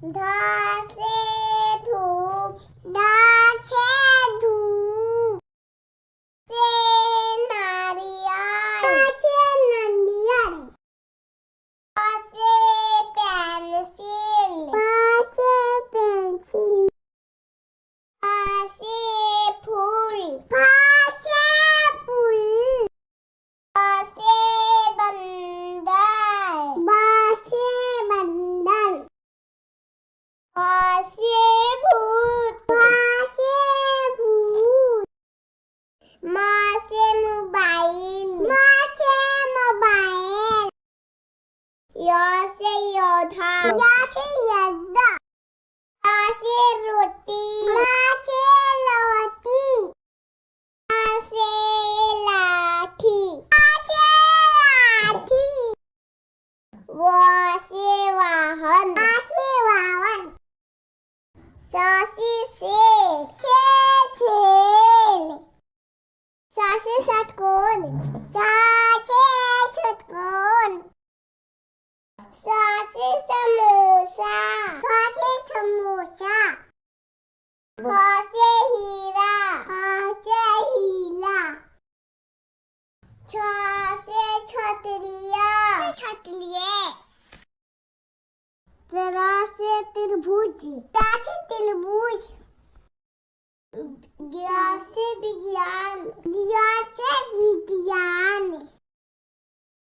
धा से धूप, धा से धूप, से नारियल, धा से नारियल, पा से पेंसिल, पा से पेंसिल, पा से फूल, पा से फूल, पा से बंदर, बा से बंदर, पा से भूत, पा से भूत, माँ से मोबाइल, माँ से मोबाइल, या से योद्धा, या से योद्धा, ला से रोटी, ला से रोटी, ला से लाठी, ला से लाठी, वा से वाहन, वा से वाहन, सा से सेल, सेल, सा से षटकोण, सा से षटकोण, सा से समोसा, सा से समोसा, हा से हीरा, हा से हीरा, छ से छतरिया, छतरिये, त्रा से त्रिभुज, ता से त्रिभुज, ज्ञा से विज्ञान, ज्ञा से विज्ञान।